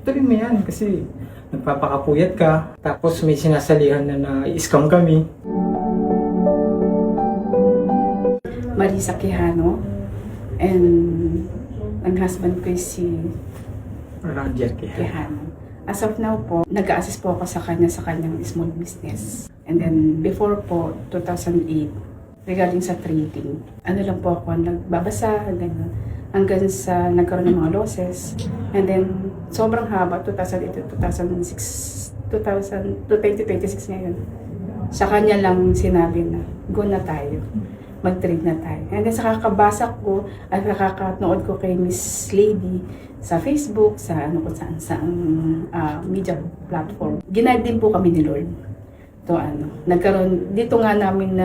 Tuloy mo yan kasi nagpapakapuyat ka, tapos may sinasalihan na i-scam kami. Marisa Quijano, and ang husband ko is si Roger Quijano. Quijano. As of now po, nag-a-assist po ako sa kanyang small business. And then before po, 2008, regarding sa trading, ano lang po ako, nagbabasa, ganyan, hanggang sa nagkaroon ng mga losses. And then, sobrang haba, 2008, 2006, 2026 ngayon. Sa kanya lang sinabi na, go na tayo, mag-trade na tayo. And then sa kakabasa ko, at kakanood ko kay Miss Lady sa Facebook, sa ano kung saan, sa media platform. Ginaid din po kami ni Lord. To nagkaroon, dito nga namin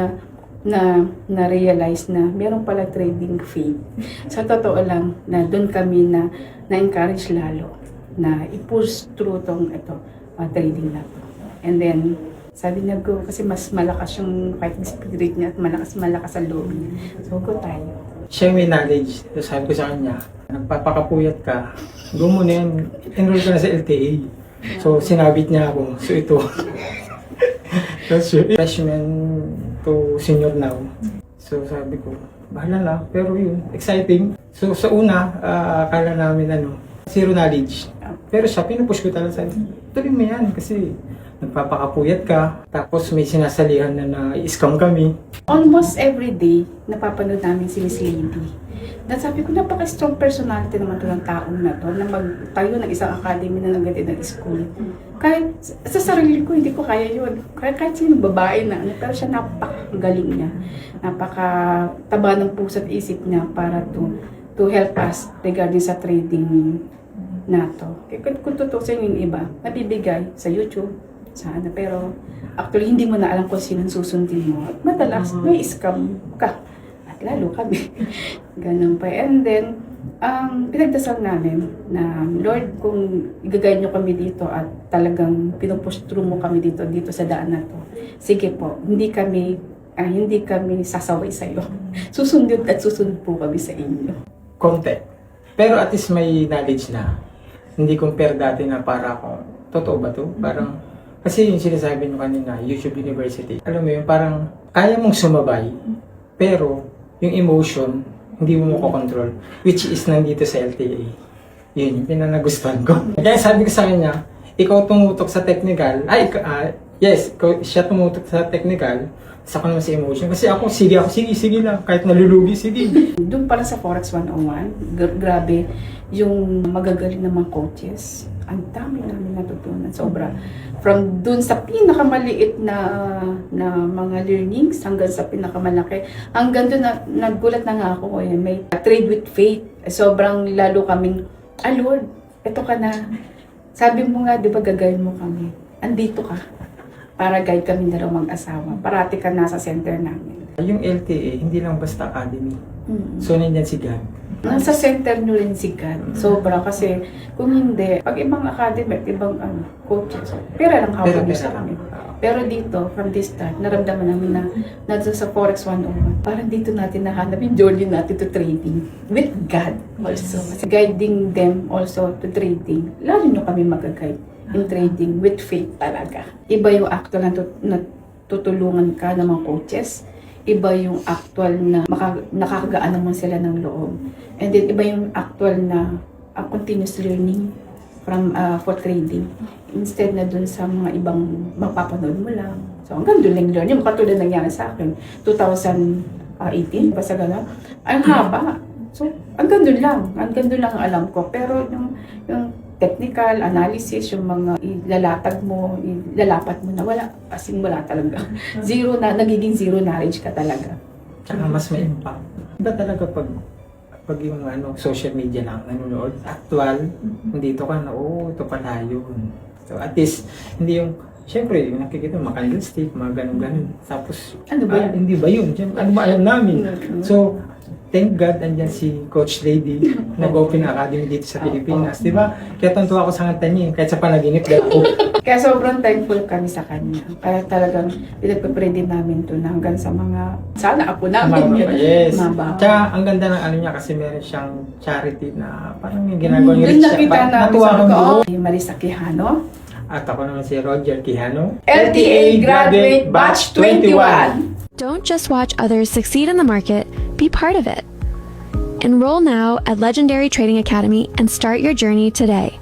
na-realize na meron pala trading fee. Sa totoo lang, na doon kami na-encourage lalo na i-push through tong trading na to. And then, sabi niya, go, kasi mas malakas yung fighting spirit niya at malakas ang loob niya. So, go tayo. Siya may knowledge. So, sabi ko sa kanya, nagpapakapuyat ka, go mo na yan, enroll ka na sa LTA. So, sinabit niya ako. So, ito. Freshman to senior now. So, sabi ko, bahala na. Pero yun, exciting. So, sa una, akala namin zero knowledge. Pero siya, pinupush ko talaga sa tuloy mo yan kasi nagpapakapuyat ka, tapos may sinasalihan na i-scam kami. Almost every day, napapanood namin si Miss Lady. Dahil sabi ko, napaka-strong personality naman to ng taong na to, na magtayo ng isang academy na ng school. Kahit sa sarili ko, hindi ko kaya yun. Kahit sino babae na, pero siya napakagaling niya. Napakataba ng puso at isip niya para to help us regarding sa trading na to. Kung tutusin yung iba, nabibigay sa YouTube, pero actually hindi mo na alam kung sino susundin mo. At madalas, may scam ka. At lalo kami. Ganun pa. And then, pinagdasal namin na, Lord, kung igagay nyo kami dito at talagang pinupush through mo kami dito sa daan na to, sige po, hindi kami sasaway sa iyo. Susundin at susundin po kami sa inyo. Konti. Pero at least may knowledge na. Hindi compare dati na para akong, totoo ba to? Parang, kasi yung sinasabi nyo kanina, YouTube University, alam mo yun, parang kaya mong sumabay, pero yung emotion, hindi mo makokontrol, which is nandito sa LTA. Yun yung pinanagustuhan ko. Kaya sabi ko sa kanya, ikaw tumutok sa technical, siya tumutok sa technical, saka naman sa emotion. Kasi ako, sige lang, kahit nalulugi, sige. Doon pala sa Forex 101, grabe yung magagaling ng mga coaches. Ang dami namin natutunan, sobra. From dun sa pinakamaliit na mga learnings hanggang sa pinakamalaki. Hanggang doon nagulat na nga ako, may trade with faith. Sobrang lalo kaming, Lord, eto ka na. Sabi mo nga, di ba gagawin mo kami? Andito ka. Para guide kami na mag-asawa. Parati ka nasa center namin. Yung LTA, hindi lang basta academy. So, nandiyan si God. Nasa center nyo rin si God. Sobra kasi kung hindi, pag ibang academy, ibang coaches, pera lang hawak nyo sa kami. Pero dito, from this start, naramdaman namin na sa Forex 101, parang dito natin nahanap yung journey natin to trading with God also. Kasi guiding them also to trading. Lalo nyo kami mag-guide in trading with faith talaga. Iba yung actual na tutulungan ka ng mga coaches. Iba yung actual na nakakagaan naman sila ng loob. And then iba yung actual na continuous learning for trading. Instead na dun sa mga ibang mapapanood mo lang. So hanggang dun lang learn. Yung katulad nangyari sa akin, 2018, basta gano'n. Ang haba. So hanggang dun lang ang alam ko. Pero yung technical analysis, yung mga ilalapat mo na wala, kasing wala talaga. Zero na, nagiging zero knowledge ka talaga. Tsaka mas may impact. Iba talaga pag yung social media lang nanonood, actual, nandito ka na, ito pala yun. So at least, hindi yung Siyempre, yung nakikita, mga candlestick, mga ganun-ganun. Tapos, Ano ba yun? hindi ba yun? Siyempre, ano ba alam namin? Mm. So, thank God, andyan si Coach Lady, nag-open academy dito sa Pilipinas, di ba? Kaya tantuwa ako sa kanta niya, kahit sa panaginip dahil ako. Kaya sobrang thankful kami sa kanya. Kaya talagang pinagpapray din namin to na hanggang sa mga, sana apo namin. Yes. Mabaho. Tsaka, ang ganda ng ano niya kasi meron siyang charity na parang yung ginagawa niya. Yun nakita namin Natuwa sa kami mga doon. Marisa Quijano. At ako naman si Roger Quijano. LTA Graduate Batch 21. Don't just watch others succeed in the market, be part of it. Enroll now at Legendary Trading Academy and start your journey today.